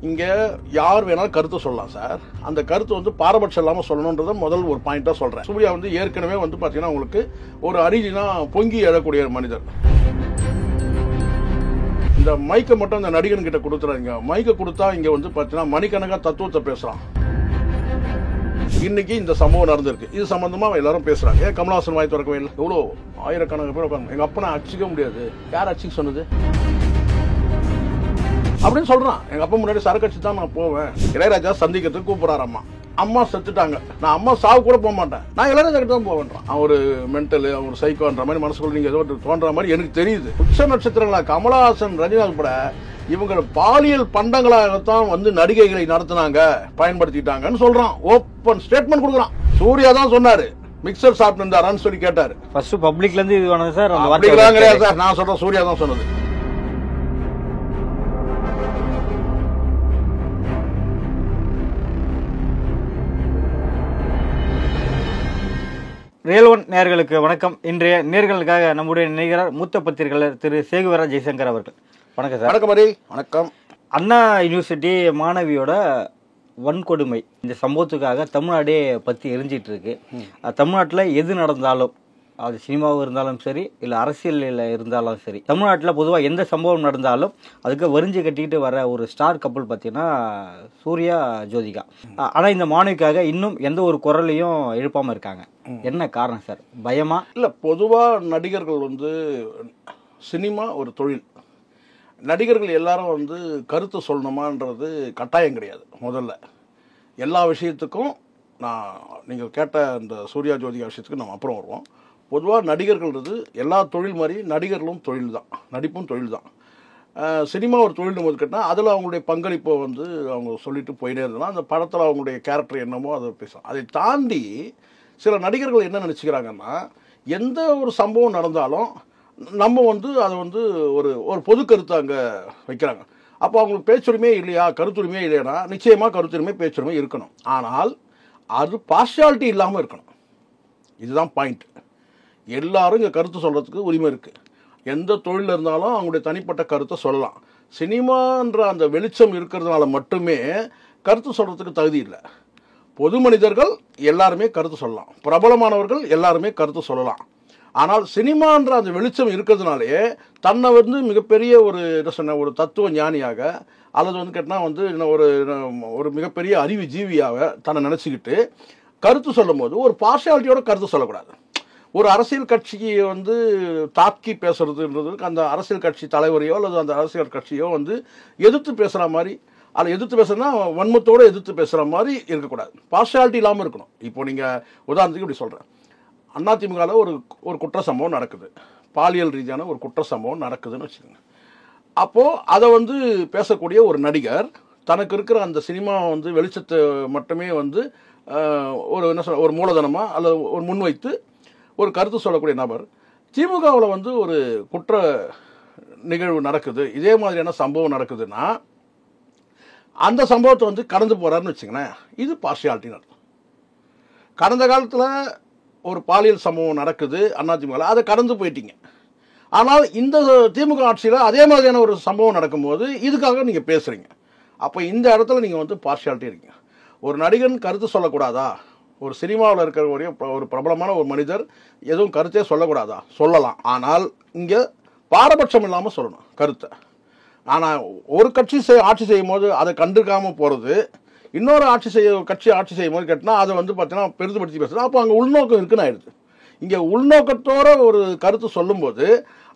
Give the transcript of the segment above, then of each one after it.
இங்கே யார் வேணாலும் கருத்து சொல்லலாம் சார். அந்த கருத்து வந்து பாரபட்சம் இல்லாமல் சொல்லணுன்றத முதல் ஒரு பாயிண்டாக சொல்கிறேன். சூர்யா வந்து ஏற்கனவே வந்து பார்த்தீங்கன்னா உங்களுக்கு ஒரு அரிஜினா பொங்கி எழக்கூடிய மனிதர். இந்த மைக்கை மட்டும் அந்த நடிகன் கிட்ட கொடுத்துறாங்க. மைக்கை கொடுத்தா இங்கே வந்து பார்த்தீங்கன்னா மணிக்கணக்காக தத்துவத்தை பேசுகிறான். இன்னைக்கு இந்த சம்பவம் நடந்திருக்கு. இது சம்பந்தமா எல்லாரும் பேசுறாங்க. ஏன் கமலஹாசன் வாய் திறக்கவே இல்லை? எவ்வளோ ஆயிரக்கணக்கான பேர் உட்காந்து எங்க அப்பனை அடிச்சிக்க முடியாது. யார் அடிச்சிக்க சொன்னது அப்படின்னு சொல்றான். எங்க அப்பா முன்னாடி சரக்கு அடிச்சு தான் நான் போவேன். இளையராஜா சந்திக்கிறதுக்கு கூப்பிடுறாரு. அம்மா செத்துட்டாங்க, நான் அம்மா சாவு கூட போக மாட்டேன், நான் இளையராஜா கிட்ட தான் போவேன்றான். அவன் ஒரு மென்டல், அவன் ஒரு சைக்கோன்ற மாதிரி மனசுக்குள்ள நீங்க ஏதோ தோன்ற மாதிரி எனக்கு தெரியுது. உச்ச நட்சத்திரங்களா கமலஹாசன், ரஜினிகாந்த் கூட இவங்க பாலியல் பண்டங்களாகத்தான் வந்து நடிகைகளை நடத்தினாங்க, பயன்படுத்திட்டாங்கன்னு சொல்றான். ஓப்பன் ஸ்டேட்மெண்ட் கொடுக்குறான். சூர்யா தான் சொன்னாரு மிக்சர் சாப்பிட்டு இருந்தாரான்னு சொல்லி கேட்டாரு. ஃபர்ஸ்ட் பப்ளிக்ல இருந்து இது வேணும் சார். கிடையாது சார், நான் சொல்றேன் சூர்யா தான் சொன்னது. ரியல் ஒன் நேயர்களுக்கு வணக்கம். இன்றைய நேயர்களுக்காக நம்முடைய நினைக்கிறார் மூத்த பத்திரிகையாளர் திரு சேகுவரா ஜெய்சங்கர் அவர்கள். வணக்கம் சார். வணக்கம் மரி. வணக்கம். அண்ணா யூனிவர்சிட்டி மாணவியோட வன்கொடுமை இந்த சம்பவத்துக்காக தமிழ்நாடே பற்றி எரிஞ்சிட்டு இருக்கு. தமிழ்நாட்டில் எது நடந்தாலும், அது சினிமாவும் இருந்தாலும் சரி, இல்லை அரசியலில் இருந்தாலும் சரி, தமிழ்நாட்டில் பொதுவாக எந்த சம்பவம் நடந்தாலும் அதுக்கு வரிஞ்சு கட்டிக்கிட்டு வர ஒரு ஸ்டார் கப்பல் பார்த்தீங்கன்னா சூர்யா, ஜோதிகா. ஆனால் இந்த மாணவிக்காக இன்னும் எந்த ஒரு குரலையும் எழுப்பாமல் இருக்காங்க. என்ன காரணம் சார்? பயமா? இல்லை, பொதுவாக நடிகர்கள் வந்து சினிமா ஒரு தொழில். நடிகர்கள் எல்லாரும் வந்து கருத்து சொல்லணுமான்றது கட்டாயம் கிடையாது. முதல்ல எல்லா விஷயத்துக்கும் நீங்கள் கேட்ட இந்த சூர்யா ஜோதிகா விஷயத்துக்கு நம்ம அப்புறம் வருவோம். பொதுவாக நடிகர்கள்ன்றது எல்லா தொழில் மாதிரி நடிகர்களும் தொழில் தான், நடிப்பும் தொழில் தான். சினிமா ஒரு தொழில் போது கேட்டால் அதில் அவங்களுடைய பங்களிப்பை வந்து அவங்க சொல்லிட்டு போயிட்டே இருந்ததுன்னா அந்த படத்தில் அவங்களுடைய கேரக்டர் என்னமோ அதை பேசலாம். அதை தாண்டி சில நடிகர்கள் என்ன நினச்சிக்கிறாங்கன்னா, எந்த ஒரு சம்பவம் நடந்தாலும் நம்ம வந்து அதை வந்து ஒரு பொது கருத்தை அங்கே வைக்கிறாங்க. அப்போ அவங்களுக்கு பேச்சுரிமையே இல்லையா, கருத்துரிமையே இல்லையானா நிச்சயமாக கருத்துரிமை, பேச்சுரிமை இருக்கணும். ஆனால் அது பார்ஷியாலிட்டி இல்லாமல் இருக்கணும். இதுதான் பாயிண்ட். எல்லாரும் இங்கே கருத்து சொல்கிறதுக்கு உரிமை இருக்குது. எந்த தொழில் இருந்தாலும் அவங்களுடைய தனிப்பட்ட கருத்தை சொல்லலாம். சினிமான்ற அந்த வெளிச்சம் இருக்கிறதுனால மட்டுமே கருத்து சொல்கிறதுக்கு தகுதி இல்லை. பொது மனிதர்கள் எல்லாருமே கருத்து சொல்லலாம், பிரபலமானவர்கள் எல்லாருமே கருத்து சொல்லலாம். ஆனால் சினிமான்ற அந்த வெளிச்சம் இருக்கிறதுனாலே தன்னை வந்து மிகப்பெரிய ஒரு தத்துவ ஞானியாக அல்லது வந்து கேட்டால் வந்து ஒரு மிகப்பெரிய அறிவு ஜீவியாக தன்னை நினச்சிக்கிட்டு கருத்து சொல்லும் போது ஒரு பார்ஷியாலிட்டியோட கருத்து சொல்லக்கூடாது. ஒரு அரசியல் கட்சியை வந்து தாக்கி பேசுறதுன்றதுக்கு அந்த அரசியல் கட்சி தலைவரையோ அல்லது அந்த அரசியல் கட்சியோ வந்து எதிர்த்து பேசுகிற மாதிரி, அதை எதிர்த்து பேசுறதுனா வன்மத்தோடு எதிர்த்து பேசுகிற மாதிரி இருக்கக்கூடாது. பார்ஷியாலிட்டி இல்லாமல் இருக்கணும். இப்போ நீங்கள் உதாரணத்துக்கு இப்படி சொல்கிறேன், அதிமுகவில் ஒரு குற்ற சம்பவம் நடக்குது, பாலியல் ரீதியான ஒரு குற்ற சம்பவம் நடக்குதுன்னு வச்சுக்கோங்க. அப்போது அதை வந்து பேசக்கூடிய ஒரு நடிகர் தனக்கு இருக்கிற அந்த சினிமா வந்து வெளிச்சத்தை மட்டுமே வந்து ஒரு மூலதனமாக அல்லது ஒரு முன்வைத்து ஒரு கருத்து சொல்லக்கூடிய நபர் திமுகவில் வந்து ஒரு குற்ற நிகழ்வு நடக்குது, இதே மாதிரியான சம்பவம் நடக்குதுன்னா அந்த சம்பவத்தை வந்து கடந்து போகிறாருன்னு வச்சுங்களேன், இது பார்ஷியாலிட்டின்னு அர்த்தம். கடந்த காலத்தில் ஒரு பாலியல் சம்பவம் நடக்குது அதிமுகவில், அதை கடந்து போயிட்டீங்க. ஆனால் இந்த திமுக ஆட்சியில் அதே மாதிரியான ஒரு சம்பவம் நடக்கும்போது இதுக்காக நீங்கள் பேசுகிறீங்க. அப்போ இந்த இடத்துல நீங்கள் வந்து பார்ஷியாலிட்டி இருக்கீங்க. ஒரு நடிகன் கருத்து சொல்லக்கூடாதா? ஒரு சினிமாவில் இருக்கிற ஒரு பிரபலமான ஒரு மனிதர் எதுவும் கருத்தே சொல்லக்கூடாதா? சொல்லலாம். ஆனால் இங்கே பாரபட்சம் இல்லாமல் சொல்லணும் கருத்தை. ஆனால் ஒரு கட்சி ஆட்சி செய்யும் போது அதை கண்டுக்காமல் போகிறது, இன்னொரு கட்சி ஆட்சி செய்யும் போது கேட்டால் அதை வந்து பார்த்தீங்கன்னா பெருசுபடுத்தி பேசுகிறது. அப்போ அங்கே உள்நோக்கம் இருக்குன்னு ஆயிடுது. இங்கே உள்நோக்கத்தோட ஒரு கருத்து சொல்லும்போது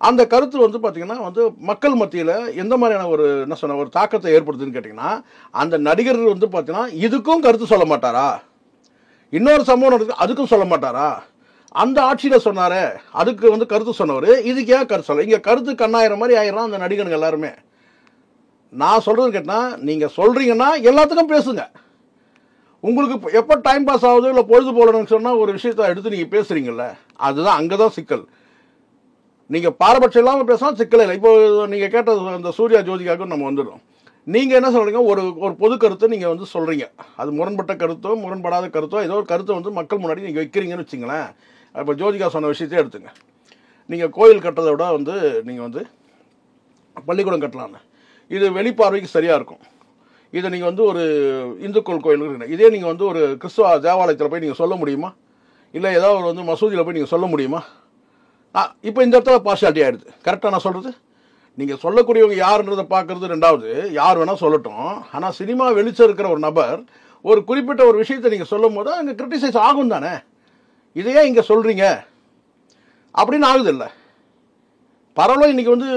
அந்த கருத்து வந்து பார்த்தீங்கன்னா வந்து மக்கள் மத்தியில் எந்த மாதிரியான ஒரு தாக்கத்தை ஏற்படுத்துதுன்னு கேட்டிங்கன்னா, அந்த நடிகர் வந்து பார்த்தீங்கன்னா இதுக்கும் கருத்து சொல்ல மாட்டாரா, இன்னொரு சம்பவம் நடக்குது அதுக்கும் சொல்ல மாட்டாரா, அந்த ஆட்சியில் சொன்னாரே அதுக்கு வந்து கருத்து சொன்னவர் இதுக்கு ஏன் கருத்து சொல்ல, இங்கே கருத்து கண்ணாயிரம் மாதிரி ஆயிரம் அந்த நடிகர்கள் எல்லாருமே. நான் சொல்கிறது கேட்டால் நீங்கள் சொல்கிறீங்கன்னா எல்லாத்துக்கும் பேசுங்க. உங்களுக்கு எப்போ டைம் பாஸ் ஆகுது இல்லை பொழுது போகலன்னு சொன்னால் ஒரு விஷயத்தை எடுத்து நீங்கள் பேசுகிறீங்கல்ல, அதுதான் அங்கே தான் சிக்கல். நீங்கள் பாரபட்சம் இல்லாமல் பேசலாம், சிக்கல் இல்லை. இப்போ நீங்கள் கேட்டது அந்த சூர்யா ஜோதிகாவுக்கும் நம்ம வந்துடும். நீங்கள் என்ன சொல்கிறீங்க, ஒரு பொது கருத்தை நீங்கள் வந்து சொல்கிறீங்க, அது முரண்பட்ட கருத்தோ முரண்படாத கருத்தோ ஏதோ ஒரு கருத்தை வந்து மக்கள் முன்னாடி நீங்கள் வைக்கிறீங்கன்னு வச்சுங்களேன். இப்போ ஜோதிகா சொன்ன விஷயத்தையே எடுத்துங்க. நீங்கள் கோயில் கட்டுறதை விட வந்து நீங்கள் வந்து பள்ளிக்கூடம் கட்டலான்னு, இது வெளிப்பார்வைக்கு சரியாக இருக்கும். இதை நீங்கள் வந்து ஒரு இந்துக்கள் கோயில் இருக்கு, இதே நீங்கள் வந்து ஒரு கிறிஸ்துவ தேவாலயத்தில் போய் நீங்கள் சொல்ல முடியுமா? இல்லை ஏதாவது ஒரு வந்து மசூதியில் போய் நீங்கள் சொல்ல முடியுமா? இப்போ இந்த இடத்துல பார்ஷியாலிட்டி ஆகிடுது. கரெக்டாக நான் சொல்கிறது? நீங்கள் சொல்லக்கூடியவங்க யாருன்றதை பார்க்குறது ரெண்டாவது, யார் வேணால் சொல்லட்டும். ஆனால் சினிமா வெளிச்சம் இருக்கிற ஒரு நபர் ஒரு குறிப்பிட்ட ஒரு விஷயத்தை நீங்கள் சொல்லும் போது அங்கே கிரிட்டிசைஸ் ஆகும் தானே. இதையே இங்கே சொல்கிறீங்க அப்படின்னு ஆகுது இல்லை. பரவாயில்ல, இன்றைக்கி வந்து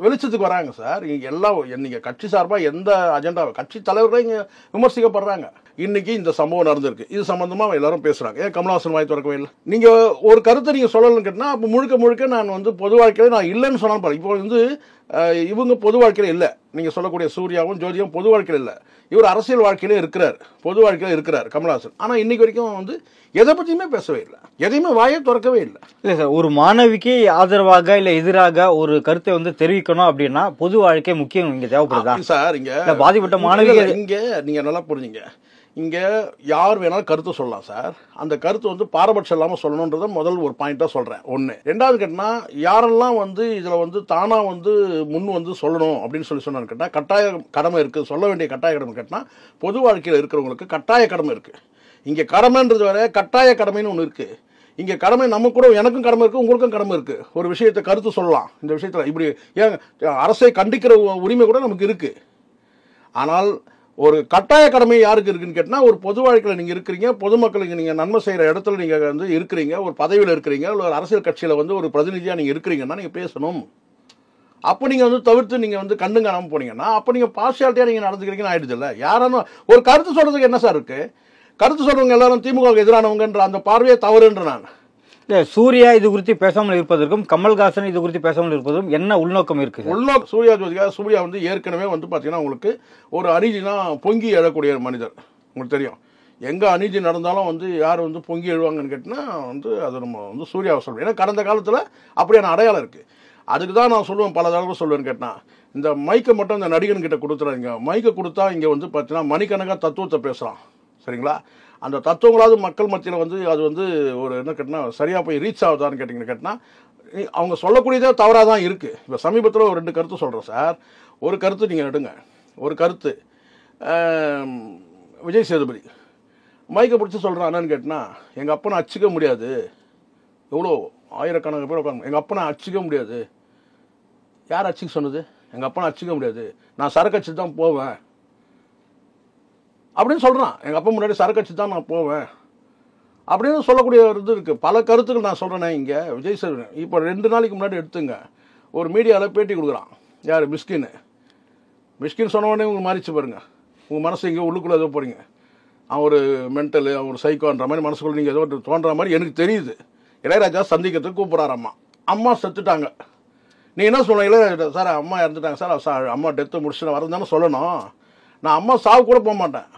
வெளிச்சத்துக்கு வராங்க சார். இங்கே எல்லாம் நீங்கள் கட்சி சார்பாக எந்த அஜெண்டா, கட்சி தலைவர்களே இங்கே விமர்சிக்கப்படுறாங்க. இன்னைக்கு இந்த சம்பவம் நடந்திருக்கு, இது சம்பந்தமாக எல்லாரும் பேசுகிறாங்க. ஏன் கமலஹாசன் வாய் திறக்கவே இல்லை? நீங்கள் ஒரு கருத்தை நீங்கள் சொல்லலன்னு கேட்டால் அப்போ முழுக்க முழுக்க நான் வந்து பொது வாழ்க்கையில் நான் இல்லைன்னு சொன்னாலும் பாருங்க. இப்போ வந்து இவங்க பொது வாழ்க்கையில் இல்லை, நீங்கள் சொல்லக்கூடிய சூர்யாவும் ஜோதியும் பொது வாழ்க்கையில் இல்லை. இவர் அரசியல் வாழ்க்கையிலே இருக்கிறார், பொது வாழ்க்கையில் இருக்கிறார் கமலஹாசன். ஆனால் இன்னைக்கு வரைக்கும் வந்து எதை பற்றியுமே பேசவே இல்லை, எதையுமே வாயை திறக்கவே இல்லை. இல்லை சார், ஒரு மாணவிக்கு ஆதரவாக இல்லை எதிராக ஒரு கருத்தை வந்து தெரிவிக்கணும் அப்படின்னா பொது வாழ்க்கை முக்கியம் இங்கே தேவைப்படுதா சார்? இங்கே பாதிப்பட்ட மாணவிகள் இங்கே நீங்கள் நல்லா புரிஞ்சுங்க, இங்கே யார் வேணாலும் கருத்து சொல்லலாம் சார். அந்த கருத்து வந்து பாரபட்சம் இல்லாமல் சொல்லணுன்றத முதல் ஒரு பாயிண்டாக சொல்கிறேன். ஒன்று. ரெண்டாவது கேட்டால் யாரெல்லாம் வந்து இதில் வந்து தானாக வந்து முன் வந்து சொல்லணும் அப்படின்னு சொன்னான்னு கேட்டால் கட்டாய கடமை இருக்குது, சொல்ல வேண்டிய கட்டாய கடமை கேட்டால் பொது வாழ்க்கையில் இருக்கிறவங்களுக்கு கட்டாய கடமை இருக்குது. இங்கே கடமைன்றது வேற, கட்டாய கடமைன்னு ஒன்று இருக்குது. இங்கே கடமை நம்ம கூட, எனக்கும் கடமை இருக்குது, உங்களுக்கும் கடமை இருக்குது. ஒரு விஷயத்தை கருத்து சொல்லலாம். இந்த விஷயத்தில் இப்படி ஏன் அரசை கண்டிக்கிற உரிமை கூட நமக்கு இருக்குது. ஆனால் ஒரு கட்டாய கடமை யாருக்கு இருக்குன்னு கேட்டால், ஒரு பொது வாழ்க்கையில் நீங்கள் இருக்கிறீங்க, பொதுமக்களுக்கு நீங்கள் நன்மை செய்கிற இடத்துல நீங்கள் வந்து இருக்கிறீங்க, ஒரு பதவியில் இருக்கிறீங்க, ஒரு அரசியல் கட்சியில் வந்து ஒரு பிரதிநிதியாக நீங்கள் இருக்கிறீங்கன்னா நீங்கள் பேசணும். அப்போ நீங்கள் வந்து தவிர்த்து நீங்கள் வந்து கண்டு காணாமல் போனீங்கன்னா அப்போ நீங்கள் பார்ஷியாலிட்டியாக நீங்கள் நடந்துக்கிறீங்கன்னு ஆயிடுது இல்லை. யாராலும் ஒரு கருத்து சொல்கிறதுக்கு என்ன சார் இருக்குது? கருத்து சொல்கிறவங்க எல்லாரும் திமுகவுக்கு எதிரானவங்கன்ற அந்த பார்வையே தவறுன்ற நான். இல்லை, சூர்யா இது குறித்து பேசாமல் இருப்பதற்கும் கமல்ஹாசன் இது குறித்து பேசாமல் இருப்பதும் என்ன உள்நோக்கம் இருக்குது? உள்நோக்கம் சூர்யா வந்து ஏற்கனவே வந்து பார்த்தீங்கன்னா உங்களுக்கு ஒரு அநீதினா பொங்கி எழக்கூடிய மனிதர். உங்களுக்கு தெரியும், எங்கே அநீதி நடந்தாலும் வந்து யார் வந்து பொங்கி எழுவாங்கன்னு கேட்டால் வந்து அது நம்ம வந்து சூர்யாவை சொல்லுவோம். ஏன்னா கடந்த காலத்தில் அப்படியான அடையாளம் இருக்குது. அதுக்கு தான் நான் சொல்லுவேன், பல தடவை சொல்லுவேன்னு கேட்டால், இந்த மைக்கை மட்டும் இந்த நடிகன்கிட்ட கொடுத்துறாங்க. மைக்கை கொடுத்தா இங்கே வந்து பார்த்தீங்கன்னா மணிக்கணக்காக தத்துவத்தை பேசுகிறான், சரிங்களா? அந்த தத்துவங்களாவது மக்கள் மத்தியில் வந்து அது வந்து ஒரு என்ன கேட்டால் சரியாக போய் ரீச் ஆகுதான்னு கேட்டிங்கன்னு கேட்டால் அவங்க சொல்லக்கூடியதே தவறாக தான் இருக்குது. இப்போ சமீபத்தில் ஒரு 2 கருத்து சொல்கிறேன் சார். ஒரு கருத்து நீங்கள் எடுங்க. ஒரு கருத்து விஜய் சேதுபதி மைக்கை பிடிச்சி சொல்கிறான் என்னன்னு கேட்டால், எங்கள் அப்பனை அச்சிக்க முடியாது, எவ்வளோ ஆயிரக்கணக்கான பேர் உட்காந்து, எங்கள் அப்பனை அச்சிக்க முடியாது. யார் அச்சிக்க சொன்னது? எங்கள் அப்பனை அச்சிக்க முடியாது, நான் சரக்கு அடிச்சு தான் போவேன் அப்படின்னு சொல்கிறான். எங்கள் அப்பா முன்னாடி சரக்கு அடிச்சு தான் நான் போவேன் அப்படின்னு சொல்லக்கூடிய ஒரு இது இருக்குது. பல கருத்துக்கள் நான் சொல்கிறேனே. இங்கே விஜய் சார் இப்போ 2 நாளைக்கு முன்னாடி எடுத்துங்க, ஒரு மீடியாவில் பேட்டி கொடுக்குறான். யார்? மிஷ்கின் சொன்ன உடனே உங்களுக்கு மாறிச்சு பாருங்க. உங்கள் மனசு இங்கே உள்ளுக்குள்ளே ஏதோ போகிறீங்க, அவன் ஒரு மென்டலு, அவன் ஒரு சைக்கோன்ற மாதிரி மனசுக்குள்ள நீங்கள் ஏதோ தோன்ற மாதிரி எனக்கு தெரியுது. இளையராஜா சந்திக்கிறதுக்கு கூப்பிட்றாரு. அம்மா செத்துட்டாங்க. நீ என்ன சொல்லணும்? இளையராஜா சார் அம்மா இறந்துட்டாங்க சார், அம்மா டெத்து முடிச்சுட்டு வரது தானே சொல்லணும். நான் அம்மா சாவு கூட போக மாட்டேன்,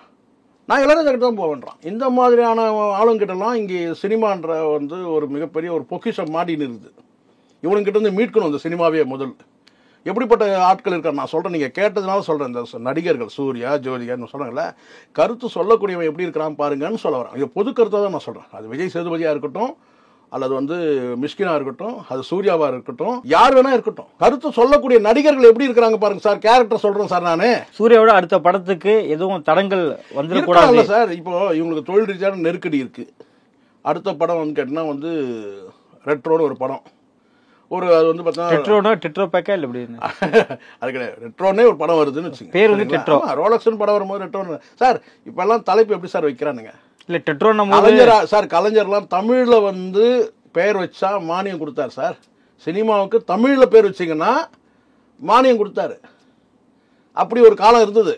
நான் இளையராஜா கிட்ட தான் போவேன்றான். இந்த மாதிரியான ஆளுங்கிட்டலாம் இங்கே சினிமான்ற வந்து ஒரு மிகப்பெரிய ஒரு பொக்கிஷம் மாடின்னு இருக்குது. இவனுங்கிட்ட இருந்து மீட்கணும் இந்த சினிமாவே. முதல் எப்படிப்பட்ட ஆட்கள் இருக்கார் நான் சொல்கிறேன், நீங்கள் கேட்டதுனால சொல்கிறேன். இந்த நடிகர்கள் சூர்யா ஜோதிகான்னு சொல்கிறாங்கல்ல, கருத்து சொல்லக்கூடியவன் எப்படி இருக்கிறான் பாருங்கன்னு சொல்ல வரேன். இது பொது கருத்தை தான் நான் சொல்கிறேன். அது விஜய் சேதுபதியாக இருக்கட்டும், அல்லது வந்து மிஷ்கினா இருக்கட்டும், அது சூர்யாவா இருக்கட்டும், யார் வேணா இருக்கட்டும், கருத்து சொல்லக்கூடிய நடிகர்கள் எப்படி இருக்கிறாங்க பாருங்க சார். கேரக்டர் சொல்றேன் சார். நானு சூர்யாவோட அடுத்த படத்துக்கு எதுவும் தடங்கள் வந்துடக்கூடாது சார். இப்போ இவங்களுக்கு தொழில் ரீதியான நெருக்கடி இருக்கு. அடுத்த படம் வந்து கேட்டீங்கன்னா வந்து ரெட்ரோன்னு ஒரு படம், ஒரு அது வந்து பார்த்தீங்கன்னா டெட்ரோ பேக்கா இல்லை எப்படி அது கிடையாது. ரெட்ரோனே ஒரு படம் வருதுன்னு வச்சுங்க. பேர் வந்து டெட்ரோ. ரோலக்ஸ்னு படம் வரும்போது ரெட்ரோன்னு சார். இப்பெல்லாம் தலைப்பு எப்படி சார் வைக்கிறானுங்க? இல்லை டெட்ரோ சார் கலைஞர்லாம் தமிழில் வந்து பெயர் வச்சா மானியம் கொடுத்தாரு சார். சினிமாவுக்கு தமிழில் பேர் வச்சிங்கன்னா மானியம் கொடுத்தாரு. அப்படி ஒரு காலம் இருந்தது.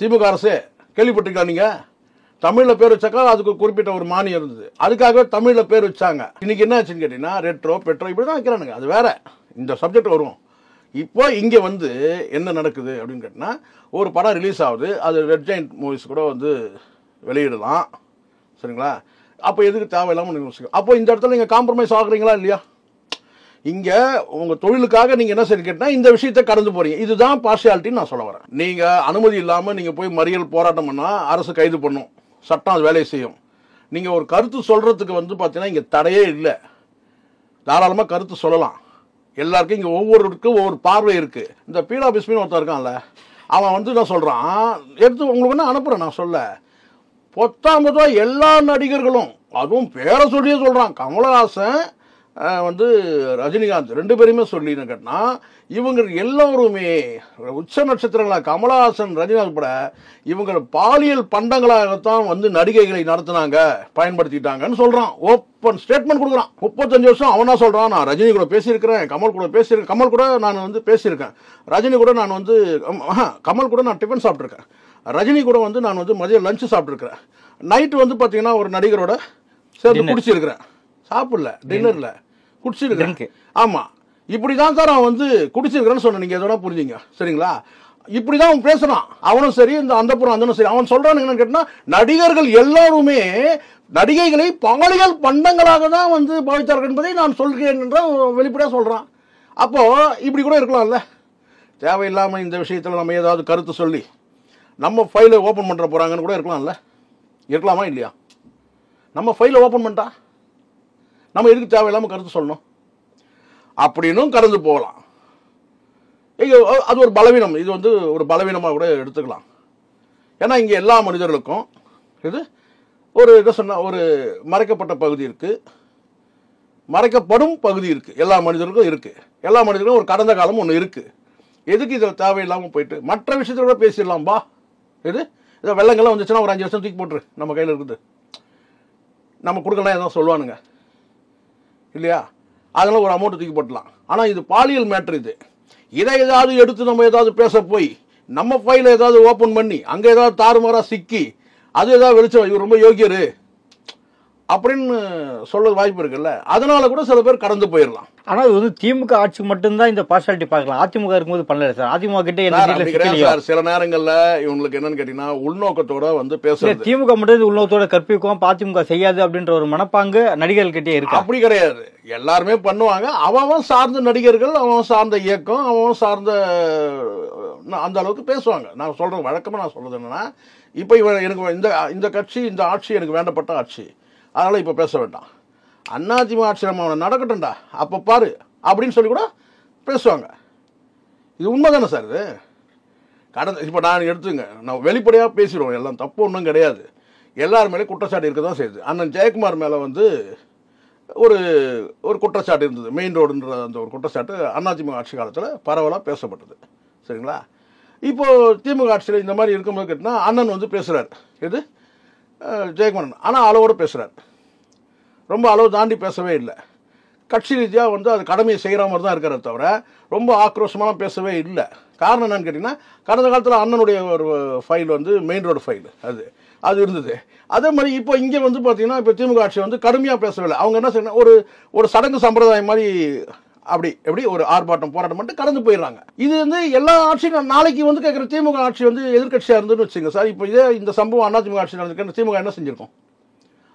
திமுக அரசே கேள்விப்பட்டிருக்கா நீங்கள்? தமிழில் பேர் வச்சாக்கா அதுக்கு குறிப்பிட்ட ஒரு மானியம் இருந்தது. அதுக்காகவே தமிழில் பேர் வச்சாங்க. இன்னைக்கு என்ன ஆச்சுன்னு கேட்டீங்கன்னா ரெட்ரோ பெட்ரோ இப்படி தான் வைக்கிறானுங்க. அது வேற, இந்த சப்ஜெக்ட் வருவோம். இப்போ இங்கே வந்து என்ன நடக்குது அப்படின்னு கேட்டிங்கன்னா, ஒரு படம் ரிலீஸ் ஆகுது, அது ரெட் ஜெயண்ட் மூவிஸ் கூட வந்து வெளியிடலாம், சரிங்களா? அப்போ எதுக்கு தேவையில்லாமல் நீங்கள் அப்போ இந்த இடத்துல நீங்கள் காம்ப்ரமைஸ் ஆகுறீங்களா இல்லையா? இங்கே உங்கள் தொழிலுக்காக நீங்கள் என்ன செய்ய கேட்டால் இந்த விஷயத்தை கடந்து போகிறீங்க. இதுதான் பார்ஷியாலிட்டின்னு நான் சொல்ல வரேன். நீங்கள் அனுமதி இல்லாமல் நீங்கள் போய் மறியல் போராட்டம் பண்ணால் அரசு கைது பண்ணும், சட்டம் அது வேலையை செய்யும். நீங்கள் ஒரு கருத்து சொல்கிறதுக்கு வந்து பார்த்தீங்கன்னா இங்கே தடையே இல்லை. தாராளமாக கருத்து சொல்லலாம். எல்லாருக்கும் இங்கே ஒவ்வொருக்கும் ஒவ்வொரு பார்வை இருக்குது. இந்த பீலா பிஸ்மின்னு ஒருத்தர் இருக்கான்ல, அவன் வந்து நான் சொல்கிறான், எடுத்து உங்களுக்கு என்ன அனுப்புகிறேன் நான் சொல்ல, பொத்தாம்பதுவா எல்லா நடிகர்களும், அதுவும் பேரை சொல்லியே சொல்கிறான், கமலஹாசன் வந்து ரஜினிகாந்த் 2 பேருமே சொல்லின்னு கேட்டால், இவங்க எல்லோருமே உச்ச நட்சத்திரங்களாக கமலஹாசன் ரஜினிகாந்த் பட இவங்க பாலியல் பண்டங்களாகத்தான் வந்து நடிகைகளை நடத்தினாங்க, பயன்படுத்திட்டாங்கன்னு சொல்கிறான். ஓப்பன் ஸ்டேட்மெண்ட் கொடுக்குறான். 35 வருஷம் அவனா சொல்கிறான், நான் ரஜினி கூட பேசியிருக்கிறேன், கமல் கூட பேசியிருக்கேன், கமல் கூட நான் வந்து பேசியிருக்கேன், ரஜினி கூட நான் வந்து கமல் கூட நான் டிஃபன் சாப்பிட்ருக்கேன், ரஜினி கூட வந்து நான் வந்து மதியம் லஞ்சு சாப்பிட்ருக்கிறேன், நைட்டு வந்து பார்த்தீங்கன்னா ஒரு நடிகரோட சேர்ந்து குடிச்சிருக்கிறேன், சாப்பிடல டின்னரில் குடிச்சிருக்கிறேன். ஆமாம், இப்படி தான் சார் அவன் வந்து குடிச்சிருக்கிறேன்னு சொன்ன, நீங்கள் எதோட புரிஞ்சுங்க சரிங்களா? இப்படி தான் அவன் பேசுகிறான். அவனும் சரி, இந்த அந்தப்புறம் அந்தனும் சரி. அவன் சொல்கிறான் என்னன்னு கேட்டால், நடிகர்கள் எல்லாருமே நடிகைகளை பாலியல் பண்டங்களாக தான் வந்து பாவித்தார்கள் என்பதை நான் சொல்கிறேன் என்ற வெளிப்படையாக சொல்கிறான். அப்போது இப்படி கூட இருக்கலாம்ல, தேவையில்லாமல் இந்த விஷயத்தில் நம்ம ஏதாவது கருத்து சொல்லி நம்ம ஃபைலை ஓப்பன் பண்ணுற போகிறாங்கன்னு கூட இருக்கலாம்ல, இருக்கலாமா இல்லையா? நம்ம ஃபைலை ஓப்பன் பண்ணிட்டா நம்ம எதுக்கு தேவையில்லாமல் கருத்து சொல்லணும் அப்படின்னும் கடந்து போகலாம். அது ஒரு பலவீனம், இது வந்து ஒரு பலவீனமாக கூட எடுத்துக்கலாம். ஏன்னா இங்கே எல்லா மனிதர்களுக்கும் இது ஒரு இதை சொன்னால் ஒரு மறைக்கப்பட்ட பகுதி இருக்குது, மறைக்கப்படும் பகுதி இருக்குது, எல்லா மனிதர்களுக்கும் இருக்குது. எல்லா மனிதர்களுக்கும் ஒரு கடந்த காலம் ஒன்று இருக்குது. எதுக்கு இதில் தேவையில்லாமல் போயிட்டு மற்ற விஷயத்த கூட பேசிடலாம்பா. இதை வெள்ளங்கள்லாம் வந்துச்சுன்னா ஒரு 5 வருஷம் தூக்கி போட்டுரு, நம்ம கையில் இருக்குது, நம்ம கொடுக்கலாம் எதாவது சொல்லுவானுங்க இல்லையா? அதெல்லாம் ஒரு அமௌண்ட் தூக்கி போட்டலாம். ஆனால் இது பாலியல் மேட்ரு, இதை ஏதாவது எடுத்து நம்ம ஏதாவது பேச போய் நம்ம ஃபைலை ஏதாவது ஓப்பன் பண்ணி அங்கே ஏதாவது தாறுமாறாக சிக்கி அது ஏதாவது வெளிச்சம் இவர் ரொம்ப யோகியரு அப்படின்னு சொல்ல வாய்ப்பு இருக்குல்ல, அதனால கூட சில பேர் கடந்து போயிடலாம். ஆனால் இது வந்து திமுக ஆட்சிக்கு மட்டும்தான் இந்த பார்ஷாலிட்டி பார்க்கலாம், அதிமுக இருக்கும்போது பண்ணல சார். அதிமுக கிட்டே சார் சில நேரங்களில் இவங்களுக்கு என்னன்னு கேட்டீங்கன்னா உள்நோக்கத்தோட வந்து பேசுறது. திமுக மட்டும் உள்நோக்கத்தோட கற்பிக்கும், அதிமுக செய்யாது அப்படின்ற ஒரு மனப்பாங்கு நடிகர்கள் கிட்டே இருக்கு. அப்படி கிடையாது, எல்லாருமே பண்ணுவாங்க. அவன் சார்ந்த நடிகர்கள், அவன் சார்ந்த இயக்கம், அவன் சார்ந்த அந்த அளவுக்கு பேசுவாங்க. நான் சொல்றது வழக்கமாக நான் சொல்றது என்னன்னா, இப்போ எனக்கு இந்த கட்சி இந்த ஆட்சி எனக்கு வேண்டப்பட்ட ஆட்சி, அதனால் இப்போ பேச வேண்டாம், அதிமுக ஆட்சி நம்ம அவனை நடக்கட்டும்டா அப்போ பாரு அப்படின்னு சொல்லி கூட பேசுவாங்க. இது உண்மை தானே சார்? இது கடந்த இப்போ நான் எடுத்துங்க, நான் வெளிப்படையாக பேசிடுவோம், எல்லாம் தப்பு ஒன்றும் கிடையாது, எல்லார் மேலே குற்றச்சாட்டு இருக்க தான் செய்யுது. அண்ணன் ஜெயக்குமார் மேலே வந்து ஒரு குற்றச்சாட்டு இருந்தது, மெயின் ரோடுன்ற அந்த ஒரு குற்றச்சாட்டு அதிமுக ஆட்சி காலத்தில் பரவலாக பேசப்பட்டது சரிங்களா? இப்போது திமுக ஆட்சியில் இந்த மாதிரி இருக்கும்போது கேட்டினா அண்ணன் வந்து பேசுகிறார், ஜெயக்குமாரன், ஆனால் அளவோடு பேசுகிறார், ரொம்ப அளவு தாண்டி பேசவே இல்லை. கட்சி ரீதியாக வந்து அது கடமையை செய்கிற மாதிரி தான் இருக்கிறத தவிர ரொம்ப ஆக்ரோஷமாக பேசவே இல்லை. காரணம் என்னன்னு கேட்டிங்கன்னா, கடந்த காலத்தில் அண்ணனுடைய ஒரு ஃபைல் வந்து மெயின் ரோடு ஃபைல் அது இருந்தது. அதே மாதிரி இப்போ இங்கே வந்து பார்த்தீங்கன்னா இப்போ திமுக ஆட்சி வந்து கடுமையாக பேசவில்லை. அவங்க என்ன செய்யணும், ஒரு சடங்கு சம்பிரதாயம் மாதிரி எப்படி ஒரு ஆர்ப்பாட்டம் போராட்டம் மட்டும் கடந்து போயிடுறாங்க. இது வந்து எல்லா ஆட்சியும் நாளைக்கு வந்து கேட்குற திமுக ஆட்சி வந்து எதிர்கட்சியாக இருந்துன்னு வச்சுங்க சார். இப்போ இந்த சம்பவம் அதிமுக ஆட்சி நடந்திருக்கு, திமுக என்ன செஞ்சிருக்கோம்?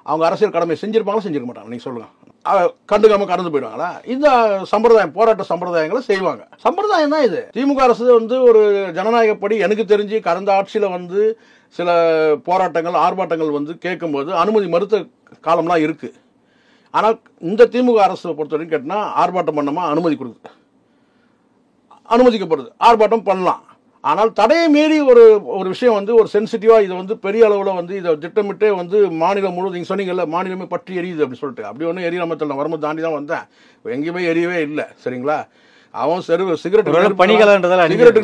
அவங்க அரசியல் கடமை செஞ்சிருப்பாங்களா செஞ்சிருக்க மாட்டாங்க? நீங்கள் சொல்லுங்கள். கண்டுக்காமல் கடந்து போயிடுவாங்களா? இந்த சம்பிரதாயம் போராட்ட சம்பிரதாயங்களை செய்வாங்க. சம்பிரதாயம் தான் இது. திமுக அரசு வந்து ஒரு ஜனநாயகப்படி எனக்கு தெரிஞ்சு கடந்த ஆட்சியில் வந்து சில போராட்டங்கள் ஆர்ப்பாட்டங்கள் வந்து கேட்கும்போது அனுமதி மறுத்த காலம்லாம் இருக்குது. ஆனால் இந்த திமுக அரசை பொறுத்த வரைக்கும் கேட்டினா ஆர்ப்பாட்டம் பண்ணமா அனுமதிக்கப்படுது, ஆர்ப்பாட்டம் பண்ணலாம். ஆனால் தடையை மீறி ஒரு விஷயம் வந்து ஒரு சென்சிட்டிவாக இதை வந்து பெரிய அளவில் வந்து இதை திட்டமிட்டே வந்து மாநிலம் முழுவதும் நீங்கள் சொன்னீங்கல்ல, மாநிலமே பற்றி எரியுது அப்படின்னு சொல்லிட்டு, அப்படி ஒன்றும் எரிய நம்ம நான் வரும்போது தாண்டி தான் வந்தேன், எங்கேயுமே எரியவே இல்லை சரிங்களா? அவன் சிகரெட்டு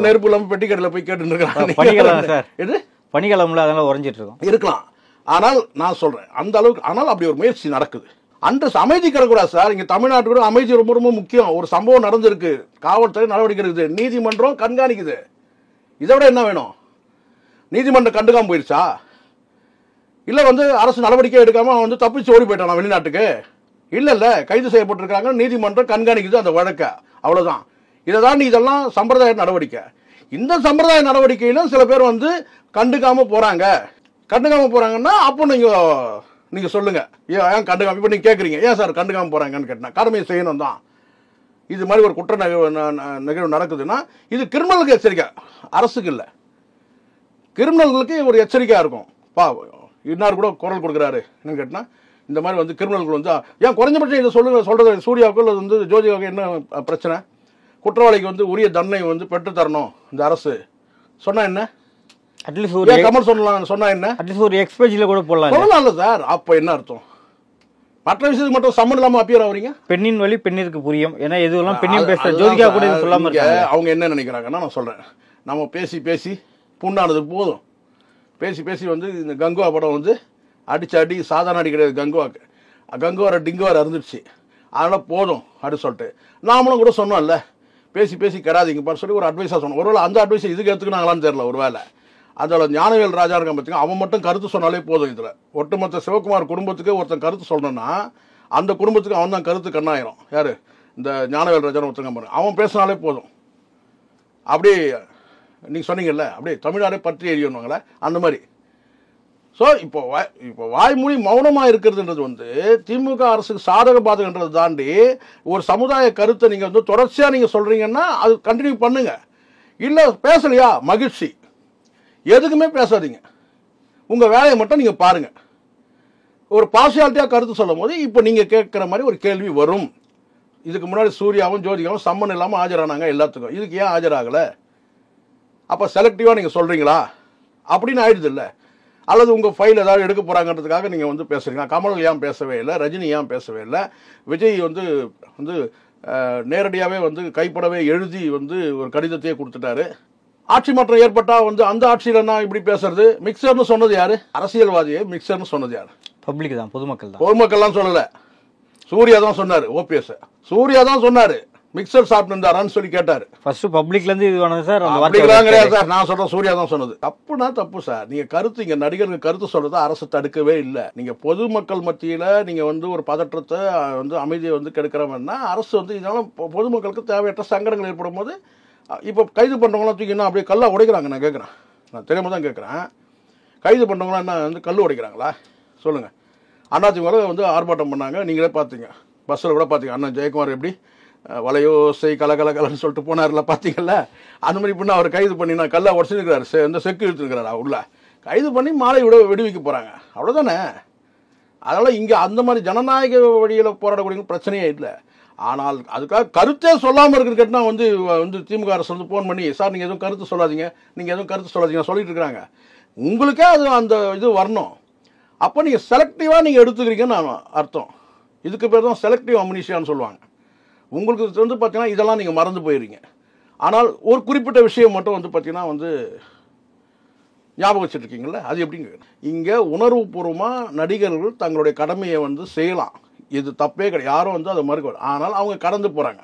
நெருப்பு இல்லாமல் பெட்டி கடையில் போய் கேட்டு இருக்கான். இது பனிக்காலம்ல அதெல்லாம் உறைஞ்சிட்டு இருக்கலாம். ஆனால் நான் சொல்கிறேன் அந்த அளவுக்கு, ஆனால் அப்படி ஒரு முயற்சி நடக்குது. அந்த அமைதி கிடக்கூடாது சார். இங்கே தமிழ்நாட்டு கூட அமைதி ரொம்ப ரொம்ப முக்கியம். ஒரு சம்பவம் நடந்திருக்கு, காவல்துறை நடவடிக்கை இருக்குது, நீதிமன்றம் கண்காணிக்குது, இதை விட என்ன வேணும்? நீதிமன்றம் கண்டுக்காம போயிருச்சா? இல்லை வந்து அரசு நடவடிக்கை எடுக்காமல் வந்து தப்பிச்சு ஓடி போயிட்டானா வெளிநாட்டுக்கு? இல்லை, கைது செய்யப்பட்டிருக்காங்க, நீதிமன்றம் கண்காணிக்குது அந்த வழக்கை, அவ்வளோதான். இதை தாண்டி இதெல்லாம் சம்பிரதாய நடவடிக்கை. இந்த சம்பிரதாய நடவடிக்கையிலும் சில பேர் வந்து கண்டுக்காமல் போகிறாங்கன்னா அப்போ நீங்கள் சொல்லுங்கள், ஏன் கண்டுக்காம? இப்போ நீங்கள் கேட்குறீங்க ஏன் சார் கண்டுக்காமல் போகிறாங்கன்னு கேட்டால் கடமையை செய்யணும் தான். இது மாதிரி ஒரு குற்ற நிகழ்வு நடக்குதுன்னா இது கிரிமினலுக்கு எச்சரிக்கை, அரசுக்கு இல்லை, கிரிமினல்களுக்கு ஒரு எச்சரிக்கையாக இருக்கும். இன்னார் கூட குரல் கொடுக்குறாரு என்னன்னு கேட்டால் இந்த மாதிரி வந்து கிரிமினல்கள் வந்து ஏன் குறைஞ்சபட்சம் இதை சொல்கிறது சூர்யாவுக்கு இல்லை வந்து ஜோதிகாவுக்கு என்ன பிரச்சனை? குற்றவாளிக்கு வந்து உரிய தண்டனை வந்து பெற்றுத்தரணும் இந்த அரசு, சொன்னா என்ன? அட்லீஸ்ட் ஒரு கமல் சொல்லலாம் சொன்னா என்ன? அட்லீஸ்ட் ஒரு எக்ஸ்பேஜில் கூட போடலாம். சொல்லலாம்ல சார். அப்போ என்ன அர்த்தம்? மற்ற விஷயத்துக்கு மட்டும் சம்மன் இல்லாமல் அப்பியர் ஆகுறீங்க. பெண்ணின் வழி பெண்ணிற்கு புரியும். ஏன்னா எதுவெல்லாம் பெண்ணின் பேச ஜோதிகா கூட இது சொல்லாம இருக்காங்க. அவங்க என்ன நினைக்கிறாங்கன்னா, நான் சொல்றேன், நம்ம பேசி பேசி புண்ணானது போதும். பேசி பேசி வந்து இந்த கங்குவா படம் வந்து அடி சாதாரண அடி கிடையாது. கங்குவார டிங்குவார இருந்துருச்சு. அதனால் போதும் அப்படின்னு சொல்லிட்டு நாமளும் கூட சொன்னோம்ல, பேசி பேசி கெடாதீங்கப்பான்னு சொல்லி ஒரு அட்வைஸாக சொன்னோம். ஒருவேளை அந்த அட்வைஸை இதுக்கு எடுத்துக்கினாங்களான்னு தெரியல. ஒரு வேலை அதில் ஞானவேல் ராஜா இருக்கான் பார்த்தீங்கன்னா, அவன் மட்டும் கருத்து சொன்னாலே போதும். இதில் ஒட்டுமொத்த சிவகுமார் குடும்பத்துக்கு ஒருத்தன் கருத்து சொல்லணும்னா அந்த குடும்பத்துக்கு அவன் தான் கருத்து கண்ணாயிரும். யார்? இந்த ஞானவேல் ராஜான்னு ஒருத்தங்க பாருங்க, அவன் பேசினாலே போதும். அப்படியே நீங்கள் சொன்னீங்கல்ல, அப்படியே தமிழ்நாடே பற்றி எறியணுங்களே அந்த மாதிரி. ஸோ இப்போ வாய்மொழி மௌனமாக இருக்கிறதுன்றது வந்து திமுக அரசுக்கு சாதக பாதகன்றது தாண்டி ஒரு சமுதாய கருத்தை நீங்கள் வந்து தொடர்ச்சியாக நீங்கள் சொல்கிறீங்கன்னா அது கண்டினியூ பண்ணுங்க. இல்லை பேசலையா மகிழ்ச்சி, எதுக்குமே பேசாதீங்க, உங்கள் வேலையை மட்டும் நீங்கள் பாருங்கள். ஒரு பார்ஷியாலிட்டியாக கருத்து சொல்லும் போது இப்போ நீங்கள் கேட்குற மாதிரி ஒரு கேள்வி வரும். இதுக்கு முன்னாடி சூர்யாவும் ஜோதிகாவும் சம்மன் இல்லாமல் ஆஜரானாங்க எல்லாத்துக்கும், இதுக்கு ஏன் ஆஜராகலை? அப்போ செலக்டிவாக நீங்கள் சொல்கிறீங்களா அப்படின்னு ஆயிடுது இல்லை? அல்லது உங்கள் ஃபைல் ஏதாவது எடுக்க போகிறாங்கன்றதுக்காக நீங்கள் வந்து பேசுகிறீங்களா? கமல் ஏன் பேசவே இல்லை? ரஜினி ஏன் பேசவே இல்லை? விஜய் வந்து நேரடியாகவே வந்து கைப்படவே எழுதி வந்து ஒரு கடிதத்தையே கொடுத்துட்டாரு. ஆட்சி மாற்றம் ஏற்பட்டால் வந்து அந்த ஆட்சியில் நான் இப்படி பேசுறது மிக்சர்னு சொன்னது யாரு? அரசியல்வாதியை மிக்சர்னு சொன்னது யாரு? பப்ளிக் தான், பொதுமக்கள் தான். பொதுமக்கள்லாம் சொல்லலை, சூர்யா தான் சொன்னார். ஓபிஎஸ் சூர்யா தான் சொன்னார். மிக்சர் சாப்பிட்டு இருந்தாரான்னு சொல்லி கேட்டாரு. ஃபர்ஸ்ட் பப்ளிக்ல இருந்து இது வேணும் சார். அப்படிலாம் கிடையாது சார், நான் சொல்றேன் சூர்யா தான் சொன்னது. தப்புனா தப்பு சார். நீங்க கருத்து, இங்க நடிகர்கள் கருத்து சொல்றதை அரசு தடுக்கவே இல்லை. நீங்க பொதுமக்கள் மத்தியில நீங்க வந்து ஒரு பதற்றத்தை வந்து அமைதியை வந்து கெடுக்கிறவன்னா அரசு வந்து இதனால பொதுமக்களுக்கு தேவையற்ற சங்கடங்கள் ஏற்படும் போது இப்போ கைது பண்றவங்களாம் தூக்கி என்ன அப்படியே கல்லா உடைக்கிறாங்க. நான் கேட்குறேன், நான் தெரியாம தான் கேட்குறேன். கைது பண்றவங்களாம் என்ன வந்து கல் உடைக்கிறாங்களா சொல்லுங்க? அதிமுக வந்து ஆர்ப்பாட்டம் பண்ணாங்க, நீங்களே பார்த்தீங்க, பஸ்ஸில் கூட பார்த்தீங்க. அண்ணன் ஜெயக்குமார் எப்படி வலையோசை கலகலன்னு சொல்லிட்டு போனார்ல, பார்த்தீங்கல்ல? அந்த மாதிரி பண்ண அவர் கைது பண்ணி நான் கல்லா உடச்சிருக்கிறாரு, இந்த செக்கு இழுத்துருக்கிறாரா உள்ள கைது பண்ணி மாலை விடுவிக்க போகிறாங்க, அவ்வளோதானே? அதனால் இங்கே அந்த மாதிரி ஜனநாயக வழியில் போராடக்கூடிய பிரச்சனையே இல்லை. ஆனால் அதுக்காக கருத்தே சொல்லாமல் இருக்குன்னு கேட்டால் வந்து திமுக அரசு வந்து ஃபோன் பண்ணி, சார் நீங்கள் எதுவும் கருத்து சொல்லாதீங்க, நீங்கள் எதுவும் கருத்து சொல்லாதீங்க சொல்லிட்டு இருக்கிறாங்க. உங்களுக்கே அது அந்த இது வரணும். அப்போ நீங்கள் செலக்டிவாக நீங்கள் எடுத்துக்கிறீங்கன்னு அர்த்தம். இதுக்கு பேர் தான் செலக்டிவ் அம்னீஷியான்னு சொல்லுவாங்க. உங்களுக்கு வந்து பார்த்தீங்கன்னா இதெல்லாம் நீங்கள் மறந்து போயிடுறீங்க. ஆனால் ஒரு குறிப்பிட்ட விஷயம் மட்டும் வந்து பார்த்தீங்கன்னா வந்து ஞாபகம் வச்சுட்டு இருக்கீங்களா, அது எப்படிங்க? இங்கே உணர்வுபூர்வமாக நடிகர்கள் தங்களுடைய கடமையை வந்து செய்யலாம், இது தப்பே கிடையாது, யாரும் வந்து அதை மறுக்க. ஆனால் அவங்க கடந்து போகிறாங்க.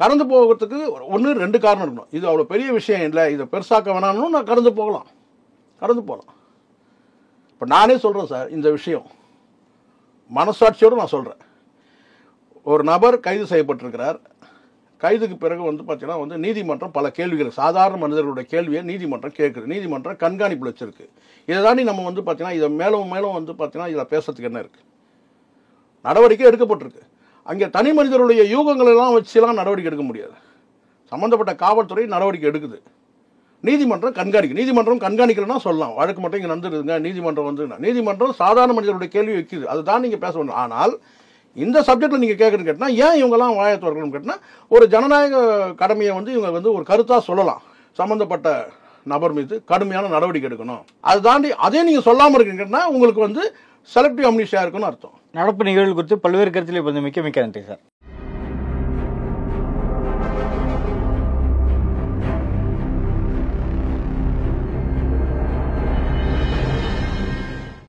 கடந்து போகிறதுக்கு ஒன்று ரெண்டு காரணம் இருக்கணும். இது அவ்வளோ பெரிய விஷயம் இல்லை, இதை பெருசாக்க வேணாம்னு நான் கடந்து போகலாம். இப்போ நானே சொல்கிறேன் சார், இந்த விஷயம் மனசாட்சியோடு நான் சொல்கிறேன். ஒரு நபர் கைது செய்யப்பட்டிருக்கிறார். கைதுக்கு பிறகு வந்து பார்த்தீங்கன்னா வந்து நீதிமன்றம் பல கேள்விகள், சாதாரண மனிதர்களுடைய கேள்வியை நீதிமன்றம் கேட்குது. நீதிமன்றம் கண்காணிப்பில் வச்சிருக்கு. இதை தாண்டி நம்ம வந்து பார்த்தீங்கன்னா இதை மேலும் வந்து பார்த்தீங்கன்னா இதில் பேசுறதுக்கு என்ன இருக்குது? நடவடிக்கை எடுக்கப்பட்டிருக்கு. அங்கே தனி மனிதர்களுடைய யூகங்கள் எல்லாம் வச்சுலாம் நடவடிக்கை எடுக்க முடியாது. சம்மந்தப்பட்ட காவல்துறை நடவடிக்கை எடுக்குது, நீதிமன்றம் கண்காணிக்கு. நீதிமன்றம் கண்காணிக்கலன்னா சொல்லலாம், வழக்கு மட்டும் இங்கே நடந்துருதுங்க, நீதிமன்றம் வந்து நீதிமன்றம் சாதாரண மனிதர்களுடைய கேள்வி வைக்குது, அதுதான் நீங்கள் பேச வேண்டும். ஆனால் இந்த சப்ஜெக்டில் நீங்கள் கேட்குறேன்னு கேட்டால் ஏன் இவங்கெல்லாம் வாயத்து வரணும்னு கேட்டால், ஒரு ஜனநாயக கடமையை வந்து இவங்க வந்து ஒரு கருத்தாக சொல்லலாம், சம்மந்தப்பட்ட நபர் மீது கடுமையான நடவடிக்கை எடுக்கணும். அது தாண்டி அதே நீங்கள் சொல்லாமல் இருக்கீங்கன்னா உங்களுக்கு வந்து செலக்டிவ் அம்னீஷியா இருக்குன்னு அர்த்தம். நடப்பு நிகழ்வு குறித்து பல்வேறு கருத்தில் மிக்க நன்றி சார்.